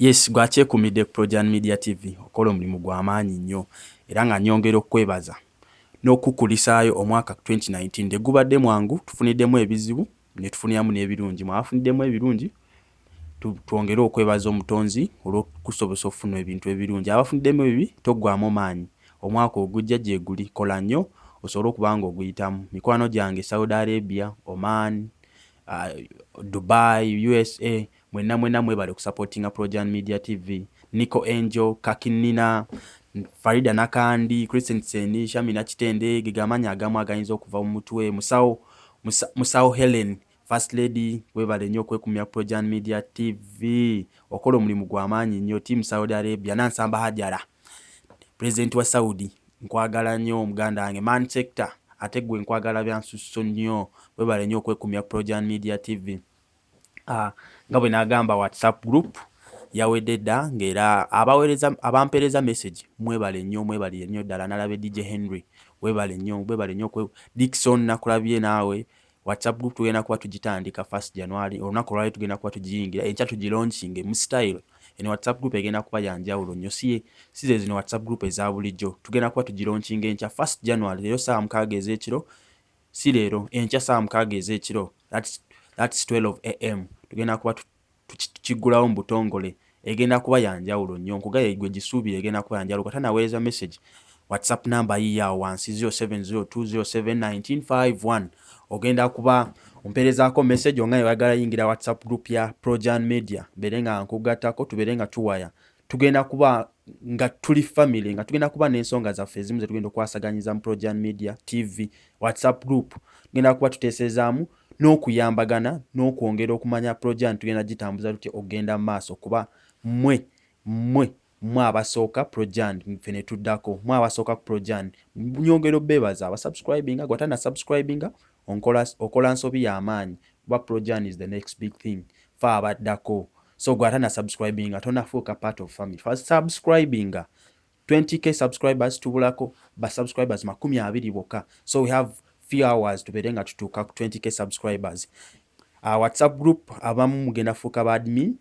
Yes, gwakyekumidde ku Projan Media TV okola omulimu gw'amaanyi nnyo era nga nnyongera okwebaza n'okukulisaayo omwaka 2019 tegubadde mwangu, tufuniddemu ebizibu ne tufuniramu n'ebirungi. Mwafuniddemu ebirungi twongere okwebaza omutonzi olw'okusobosa okufuna ebintu ebirungi. Abafuniddemu ebibi toggwaamu maanyi, omwaka ogujja gye guli, kola nnyo osobole okuba nga oguyitamu. Mikwano gyange Saudi Arabia, Oman, Dubai, USA, mwenna mwebale kusupportinga Projan Media TV. Nico Angel, Kakinina, Farida Nakandi, Christian Seni, Shamina Kitende, gegamanya agamu agayinza okuva mu mutwe. Musawo Helen, First Lady, webale nnyo okwekumya Projan Media TV. Okola omulimu gw'amaanyi nnyo. Team Saudi Arabia, Nansamba Hajara, President wa Saudi, nkwagala nnyo muganda wange. Man Sector, ate gwe nkwagala byansusso nnyo. Webale nnyo okwekumya Projan Media TV. Nga bwe nagamba WhatsApp group yawedde dda ng'era abampeereza message mwebale nnyo ddala. Nalabe DJ Henry, webale nnyo Dickson, nakulabye naawe. WhatsApp group tugenda kuba tugitandika 1st January, olunaku olwali tugenda kuba tugiyingira, enkya tugilaunching mu style. Eno WhatsApp group egenda kuba yanjawulo nnyo, si zino WhatsApp group eza bulijjo. Tugenda kuba tugilaunching enkya 1st January, leero saa 6 ez'ekiro, si leero, enkya saa 6 ez'ekiro, that's 12 am. Tugenda kuba tukigulawo mu butongole, egenda kuba yanjawulo nnyo. Nkugaye gwe gisuubire egenda kuba yanjawulo. Kata naweereza message WhatsApp number yiyawo wansi 0702071951. Ogenda kuba ompeerezaako message nga oyagala yingira WhatsApp group ya Projan Media, mbeere nga nkugattako, tubeere nga tuwaya. Tugenda kuba nga tuli family, nga tugenda kuba n'ensonga zaffe ezimu ze tugenda okwasaganyiza mu Projan Media TV WhatsApp group. Tugenda kuba tuteesezaamu n'okuyambagana n'okwongera okumanya Projan tugenda gitambuza tutya ogenda mu maaso, kuba mmwe abasooka Projan ffe ne tuddako, mmwe abasooka ku Projan. Nyongera obbeebaza abasubscribinga, gwatana subscribinga okola nsobi y'amaanyi, kuba Projan is the next big thing. Fe abaddako, so gwatana subscribinga tonafuuka part of family. First subscribinga 20k subscribers, tubulako ba subscribers 20 bokka. So we have few hours tubeere nga tutuuka ku 20k subscribers. WhatsApp group abamu mugenda fuuka ba admin,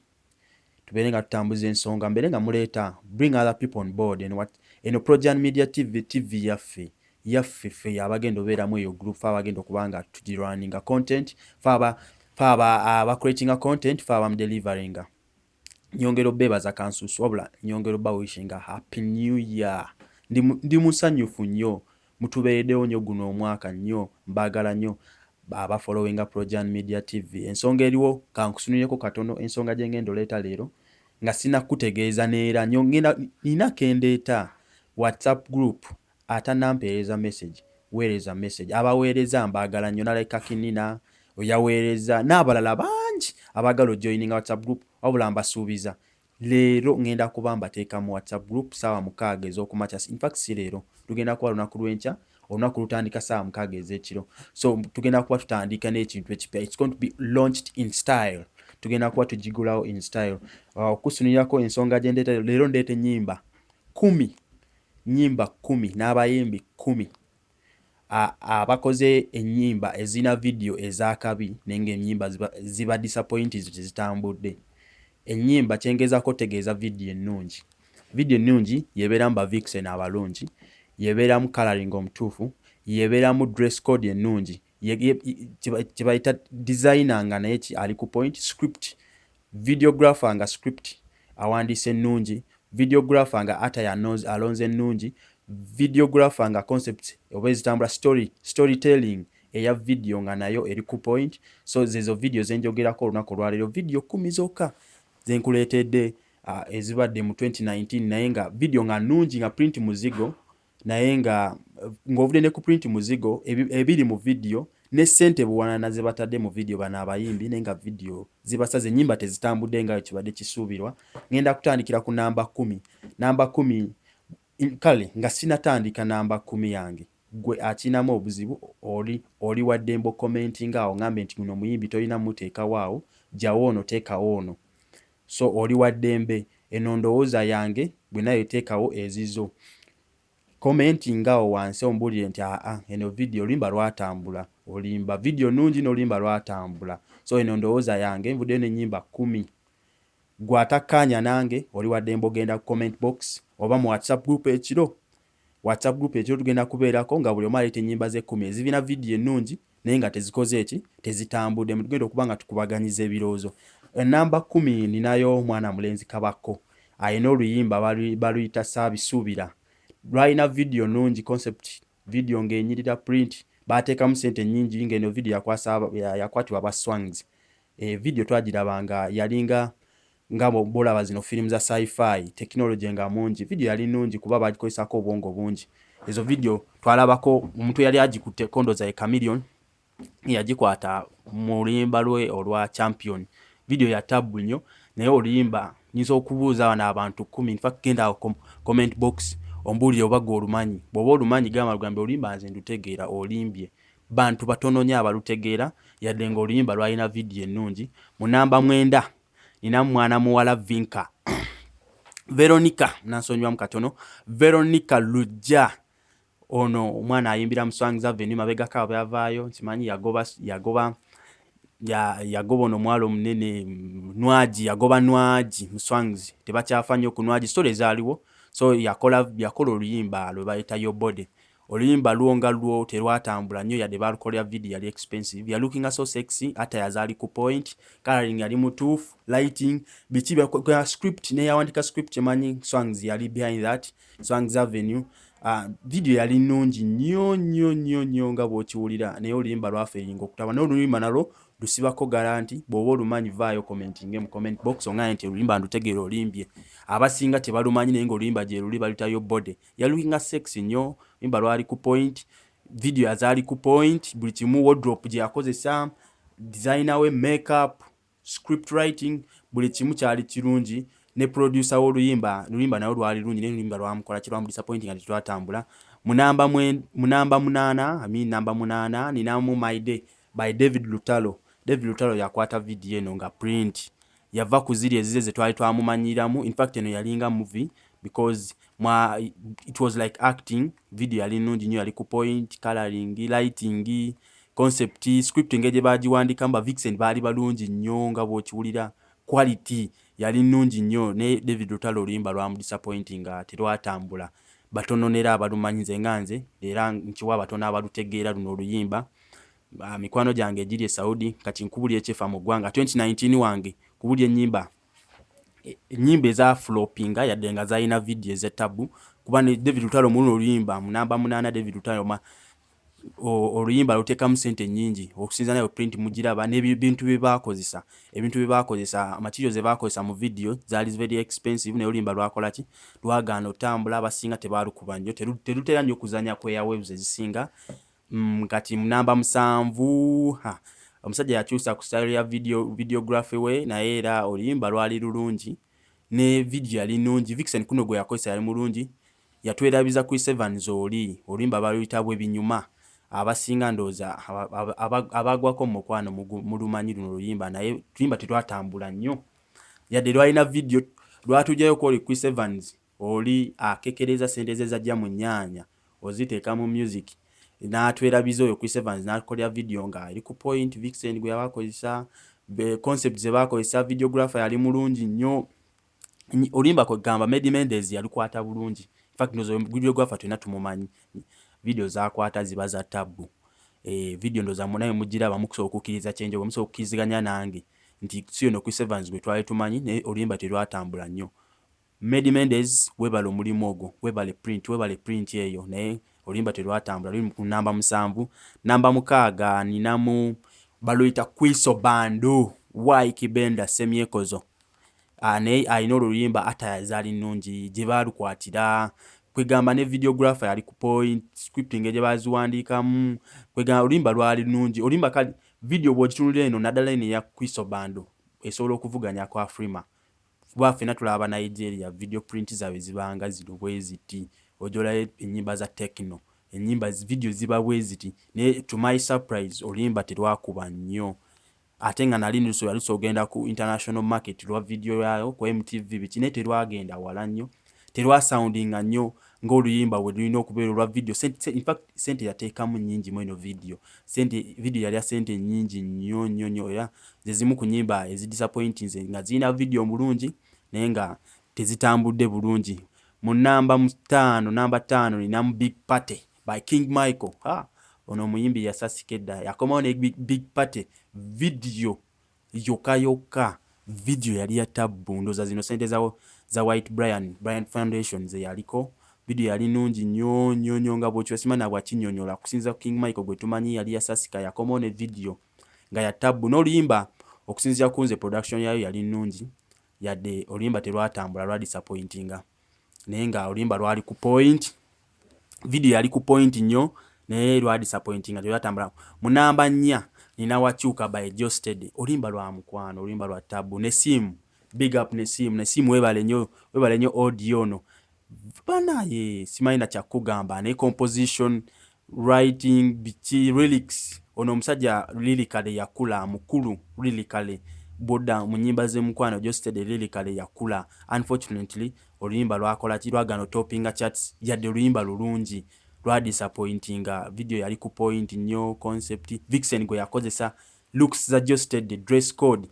tubeere nga tutambuza ensonga, mbeere nga muleeta bring other people on board. Eno Projan Media TV yaffe ffe abagenda obeeramu eyo group, fe abagenda okuba nga tugirunninga content, fe aba creatinga content, fe abamu deliveringa. Nyongera obbeebaza kansuusu, wabula nyongera obba wishinga happy new year. Ndi musanyufu nnyo, mutubeereddewo nnyo guno omwaka nnyo, mbaagala nnyo abafollowinga Projan Media TV. Ensonga eriwo kankusunireko katono, ensonga gye ngenda oleeta leero nga sinakutegeeza neera nina kendeeta. WhatsApp group atanampeereza message, weereza message. Abaweereza mbaagala nnyo, naleka Kinina oyaweereza n'abalala bangi abaagala ojoininga WhatsApp group, wabula mbasuubiza leero ngenda kuba mbateeka mu WhatsApp group saawa 6 ez'okumakya. In fact si leero, tugenda kuba lunaku lw'enkya, olunaku lutandika saawa 6 ez'ekiro. So tugenda kuba tutandika n'ekintu ekipya. It's going to be launched in style. Tugenda kuba tugigulawo in style. Okusunirako ensonga gye ndeeta leero, ndeeta ennyimba 10 n'abayimbi 10 abakoze ennyimba ezina video ez'akabi nenga ennyimba ziba disappointed zitambudde. Ennyimba kyengezaako tegeeza video ennungi. Video ennungi yebeeramu ba vixen abalungi, yebeeramu coloring omutuufu, yebeeramu dress code ennungi, kyebayita designer nga naye ali ku point, script, videographer nga script awandiise ennungi, videographer nga ataya alonze ennungi, videographer nga concept oba ezitambula storytelling eya video nga nayo eri ku point. So zezo video zenjogerako olunaku olwaleero, video 10 zokka zenkuleetedde ezibadde mu 2019, naye nga video nga nnungi, nga print muzigo, naye nga ng'ovudde ne ku print muzigo ebiri mu video ne ssente buwanana ze batadde mu video bano abayimbi, naye nga video zibasaze, ennyimba tezitambudde nga kibadde kisuubirwa. Ngenda kutandikira ku namba 10. Namba 10 kale nga sinatandika namba 10 yange, gwe akinamu obuzibu oli waddembo commentinga awo ngambe nti guno muyimbi tolina muteekawo awo, jawo ono teekawo ono. So oli waddembe, eno ndowooza yange, bwe nayo teekawo ezizo. Commentinga awo wansi ombulire nti eno video olimba lwatambula, olimba video nnungi n'olimba lwatambula. So eno ndowooza yange, nvuddeyo n'ennyimba 10 gwatakanya nange oli wadde mbogenda ku comment box oba mu WhatsApp group ekiro tugenda kubeerako nga buli omu aleeta ennyimba ze 10 ezibina vidiyo ennungi naye nga tezikoze eki tezitambudde tugenda okuba nga tukubaganyiza ebirowoozo. Namba 10 ninayo mwana mulenzi Kabako ayina oluyimba baluyita Saabisuubira lwalina vidiyo nnungi concept vidiyo ng'enyirira print baateekamu sente nnyingi ng'eno vidiyo yakwatibwa ba Swangs. Vidiyo twagirabanga yalinga nga bolaba zino firimu za sci-fi technology nga mungi vidiyo yali nnungi kuba bagikozesako obwongo bungi. Ezo vidiyo twalabako omuntu yali agikutte kondoza e Chameleon yagikwata mu luyimba lwe olwa Champion. Vidiyo ya tabu nnyo naye oluyimba nyinza okubuuza bano abantu 10 in fact genda comment box ombuulire oba gw'olumanyi. Bw'oba olumanyi gamba lugambe oluyimba nze ndutegeera olimbye. Bantu batono nnyo abalutegeera yadde ng'oluyimba lwalina vidiyo ennungi. Mu namba 9 nina mwana muwala Vinka Veronica nansonywamu katono Veronica Lujja ono omwana ayimbira mu Swangs Avenue mabegako abo yavaayo nkimanyi yagoba ono mwalo munene yagoba Nwaji mu Swangs tebakyafa nnyo ku Nwaji stories zaaliwo so yakola oluyimba lwe bayita Yobode. Oluyimba luonga luo terwatambula nnyo yadde balukolera video yali expensive. You're looking so sexy ata yazali ku point coloring yali mutuufu lighting bichi kwa script ne yawandika script emanyi Swangs yali behind that Swangs Avenue. Video yali nnungi nnyo nga bw'okiwulira naye oluyimba lwaferinga okutaba n'oluyimba nalwo lusibako garanti bw'oba olumanyi vaayo commenting mu comment box ongaye nti oluyimba ndutegeera olimbye. Abasinga tebalumanyi naye ng'oluyimba gye luli baluyita Yobode. Yalukinga sexy nnyo oluyimba lwali ku point video yazali ku point buli kimu wardrobe gye yakozesa designer we makeup script writing buli kimu kyali kirungi ne producer w'oluyimba nayo lwali lungi n'oluyimba lwamukola kirwamu disappointing nga tetwatambula. Mu namba 8 ninamu My Day by David Lutalo. David Lutalo yakwata video eno nga print yava ku ziri ezize ze twali twamumanyiramu. In fact eno yalinga movie because it was like acting. Video yali nnungi nnyo yali ku point coloring lighting concept scripting gye bagiwandika mba Vixen baali balungi nnyo nga bw'okiwulira quality yali nnungi nnyo ne David Lutalo oluyimba lwamu disappointing nga terwatambula. Batononera abalumanyize nganze era nkiwa batono abalutegeera luno oluyimba. Mikwano gyange egiri e Saudi kati nkubulya ekyefa mu ggwanga 2019 wange kubulya ennyimba eza floppinga yadde nga zalina video ez'etabu kuba ne David Lutalo mu luno oluyimba mu namba 8 David Lutalo oluyimba luteekamu sente nnyingi okusinza nayo print mugiraba n'ebintu bye baakozesa materials ze baakozesa mu video zaali very expensive naye oluyimba lwakola ki lwagaana otambula abasinga tebaalukuba nnyo terutera nnyo okuzanya ku airwaves ezisinga. Kati mu namba 7 omusajja yakyusa ku style ya videography we naye era oluyimba lwali lulungi ne video yali nnungi. Vixen kuno gwe yakozesa yali mulungi yatwerabiza ku 7 oluyimba baluyita bw'ebinyuma. Abasinga ndooza abagwako mu mukwano mulumanyi luno oluyimba naye tuluyimba tetwatambula nnyo yadde lwalina video lwatujjayo ku oli ku 7 oli akekereza sente ze zajja mu nnyanya oziteeka mu music n'atwerabiza oyo ku 7 n'akolera video nga eri ku point. Vixen gwe yabakozesa concept ze bakozesa videographer yali mulungi nnyo. Oluyimba kwegamba Medi Mendes yalukwata bulungi. In fact ndozo videographer twena tumumanyi video zakwata ziba za tabu. Video ndoza munayo mugiraba mukusobola okukkiriza change obwo musobola okukkiriziganya nange nti siyo no ku 7 gwe twali tumanyi naye oluyimba terwatambula nnyo. Medi Mendes webale omulimu ogwo webale print eyo naye oluyimba terwatambula luli ku namba 7. Namba 6 ninamu baluyita Kwiso Bando Wai Kibenda Semyekozo. Naye ayina oluyimba ata yazali nnungi gye baalukwatira kwegamba ne videographer yali ku point scripting gye baziwandikamu kwegamba oluyimba lwali nnungi. Oluyimba kali video bw'ogitunulira eno naddala eno ya Kwiso Bando esobola okuvuganya kwa Afrima kuba ffenna tulaba Nigeria video print zaabwe zibanga zino bwe ziti ojolayo ennyimba za techno ennyimba video ziba bwe ziti naye to my surprise oluyimba terwakuba nnyo ate nga nali nduso yaluso ogenda ku international market lwa video yayo ku MTV biki naye terwagenda wala nnyo terwa soundinga nnyo ng'oluyimba we lulina okubeera olwa video. In fact sente yateekamu nnyingi mu eno video. Video yali ya sente nnyingi nnyo era ze zimu ku nnyimba ezidisappointing nga zirina video mulungi naye nga tezitambudde bulungi. Mu namba 5 ninamu Big Party by King Michael. Ono omuyimbi yasasika edda yakomawo ne Big Party video yokka video yali ya tabbu. Ndoza zino sente za White Brian Foundation ze yaliko. Video yali nungi nnyo nga bw'okyo simana bwakinyonyola kusinza King Michael gwe tumanyi yali yasasika yakomawo ne video nga ya tabbu. N'oluyimba okusinzira ku nze production yayo yali nungi yadde oluyimba terwatambula lwa disappointinga naye nga oluyimba lwali ku point, video yali ku point nnyo naye lwa disappointinga terwatambula. Mu namba 4 nina Wakyuka by Josted. Oluyimba lwa mukwano, oluyimba lwa tabbu. Nesimu, big up Nesimu webale nnyo audio no. Banaye simanyi na kya kugamba ne composition, writing, lyrics. Ono omusajja lyrically yakula mukulu lyrically. Boda mu nnyimba ze mukwano Josted lyrically yakula. Unfortunately oluyimba lwakola kirwagano toppinga charts yadde oluyimba lulungi lwa disappointinga. Video yali ku point nnyo, concept Vixen gwe yakozesa looks za Josted, dress code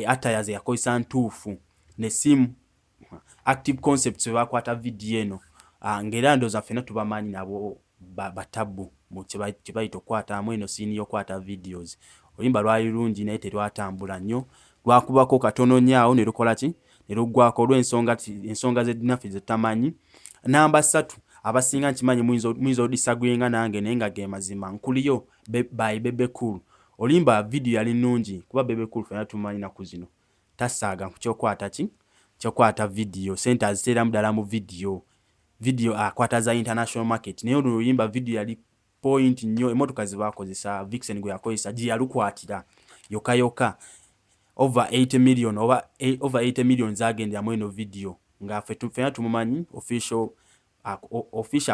attires yakozesa ntuufu. Nesimu active concepts bakwata video eno ngera ndoza fena tubamanyi nabo batabbu mu kibayito kwata amwe eno scene yokwata videos. Oluyimba lwali lungi naye terwatambula nnyo, lwakubako katono nyaawo ne lukola ki ne luggwako olw'ensonga z'edinafu zetamanyi. Namba 3 abasinga nkimanyi muyinza odisagwenga nange naye nga ge mazima. Nkuliyo by Bebe Cool. Oluyimba video yali nungi kuba Bebe Cool fena tumanyi na kuzino tasaaga kyokwata ki kyokwata video. Sente aziteeramu ddala mu video akwata za international market naye oluyimba video yali point nnyo. Emotoka ze bakozesa Vixen gwe yakozesa gye yalukwatira yoka over 80 million zagendera mu eno video nga fena tumumanyi official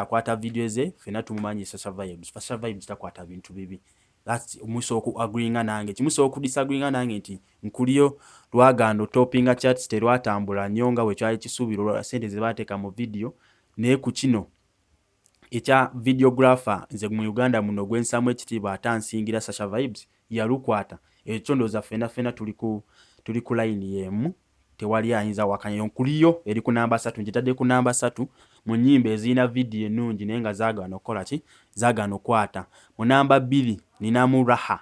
akwata video ze fena tumumanyi Sasha Vibes takwata bintu bibi. That's musoku agreeinga nange kimusoku disagreeinga nange nti nkuliyo lwagando toppinga charts terwatambula nnyo nga bwe kyali kisuubirwa sente ze bateeka mu video naye ku kino ekya videographer nze mu Uganda muno gwensamu ekitiibwa atansingira Sasha Vibes yalukwata ekyo ndooza fena tuli ku line yemu tewali ayinza wakanya. Nkuliyo eri ku namba 3 njitadde ku namba 3 mu nnyimba ezirina video ennungi naye nga zaagano okukola ki zaagano okwata. Mu namba 2 ninamu Raha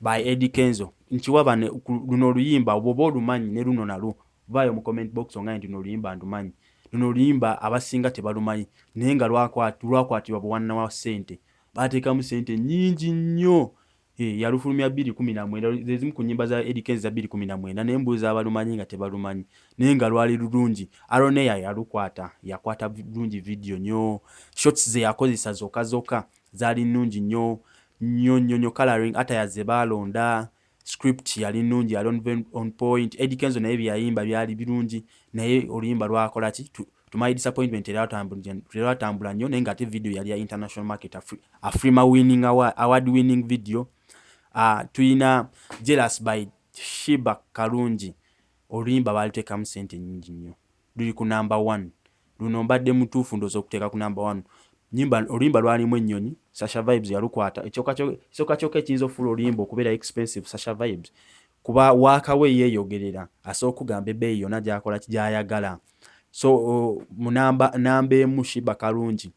by Eddie Kenzo. Nkiwaba luno oluyimba oba olumanyi ne luno nalwo vaayo mu comment box ongaye nti luno oluyimba ndumanyi. Luno oluyimba abasinga tebalumanyi naye nga lwakwatibwa buwanna wa sente bateekamu sente nnyingi nnyo. Yalufulumya 2019 zezimu ku nnyimba za Eddie Kenzo za 2019 naye mbuuza abalumanyi nga tebalumanyi naye nga lwali lulungi. Aroneya yalukwata yakwata bulungi video nnyo. Shots ze yakozesa zokka zaali nnungi nnyo coloring attires ze balonda. Script yali nnungi yali on point. Eddie Kenzo naye byayimba byali birungi naye oluyimba lwakola ki tumayi disappointment terwatambula nnyo naye nga ate video yali ya international market Afrima award winning video. Tuyina Jealous by Shiba Karungi. Oluyimba baliteekamu sente nnyingi nnyo luli ku namba 1. Luno mbadde mutuufu ndoza okuteeka ku namba 1. Oluyimba lwalimu ennyonyi Sasha Vibes yalukwata. Ekyoka ekiyinza ofuula oluyimba okubeera expensive Sasha Vibes kuba waakawe yeeyogerera asobola okugamba ebbeeyi yonna gy'akola gy'ayagala. So mu namba emu Shiba Karungi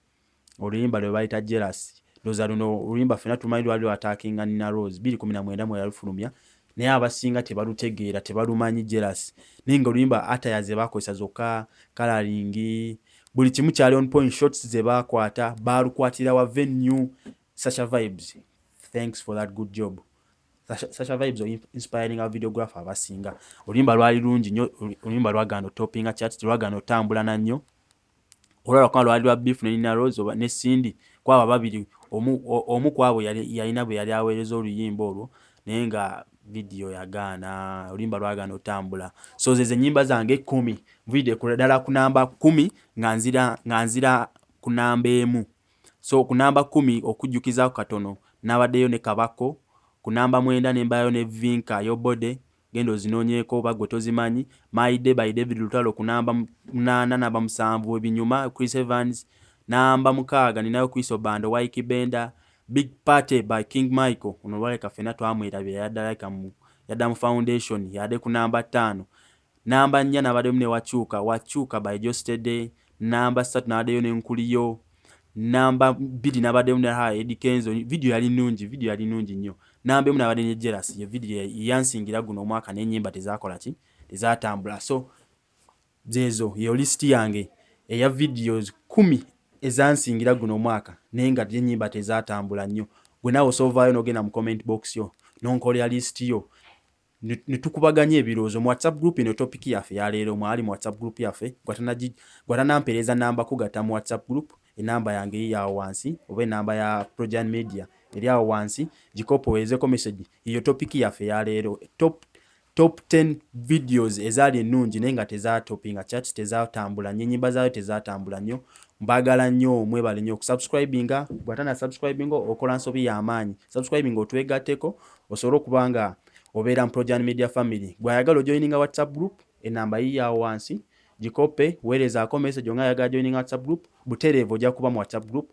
oluyimba lwe bayita Jealous. Ndooza luno oluyimba fena tumanyi lwali lwataakinga Nina Rose 2019 mwe yalufulumya naye abasinga tebalutegeera tebalumanyi Jealous naye nga oluyimba attires ze bakozesa zokka coloring buli kimu kyali on point. Shots ze bakwata balukwatira wa venue. Sasha Vibes, thanks for that good job. Sasha Vibes inspiring our videographer abasinga. Oluyimba lwali lungi nnyo, oluyimba lwagano toppinga charts lwagano tambula na nnyo. Olwala kwa lwali lwa beef ne Nina Rose ne Cindy kwaba babiri omu kwabo yalina bwe yali aweereza oluyimba olwo naye nga video yagaana. Oluyimba lwagano tambula. So ze nnyimba zange 10 video kula dala ku namba 10 nga nzira ku namba emu. So ku namba 10 okujjukiza katono nabaddeyo ne Kabako. Ku namba 9 nembayo ne Vinka Yobode. gendo zinonyeko bagwe tozimanyi. My Day by David Lutalo ku namba 8 namba 7 ebinyuma. Chris Evans namba 6 ninayo Chris Obando Waiki Benda. Big Party by King Michael ono wale kafena twamwirabye yadda mu foundation yade ku namba 5. Namba 4 nabade mune wachuka by Jostede. Namba 3 nabade yone nkuliyo. Namba 2 nabade mune ha Eddie Kenzo video yali nungi nnyo. Namba 1 nabade ne Jealous ye video yansingira guno omwaka n'ennyimba tezakola ki tezatambula. So zezo yo list yange eya videos 10 ezansingira guno omwaka nenga ennyimba tezatambula nnyo. Gwe nawe osovayo nogenda mu comment box yo nonkolera list yo nitukubaganya ebiroozo mu WhatsApp group ino topic yaffe ya leero mwali mu WhatsApp group yaffe gwatanampereza namba kugata mu WhatsApp group enamba yange ya wansi oba enamba ya Projan Media eri awo wansi gikopo wezeko message iyo topic yaffe ya leero top 10 videos ezali ennungi nenga tezatopinga chat tezatambula nnyimba zaayo tezatambula nnyo. Mbagala nnyo mwebale nnyo kusubscribinga gwatana subscribinga okola nsobi y'amaanyi subscribinga otwegatteko osobola okubanga obeera mu Projan Media family. Gwayagala joininga WhatsApp group enamba ya wansi gikope weerezaako message nga yagala joininga WhatsApp group butereevu ojja kuba mu WhatsApp group.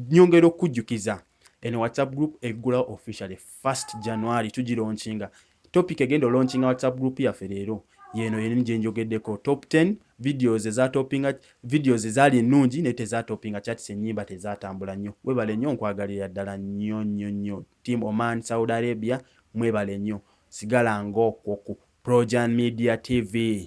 Nyongera okujjukiza eno WhatsApp group eggula officially 1st January tugilaunchinga. Topic egendo launchinga WhatsApp group yaffe leero yeno yenni gye njogeddeko top 10 videos ezatopinga videos ezali ennungi ne tezatopinga chat ennyimba tezatambula nnyo. Mwebale nnyo nkwagalira ddala nnyo Team Oman Saudi Arabia mwebale nnyo sigala ng'okwo ku Projan Media TV.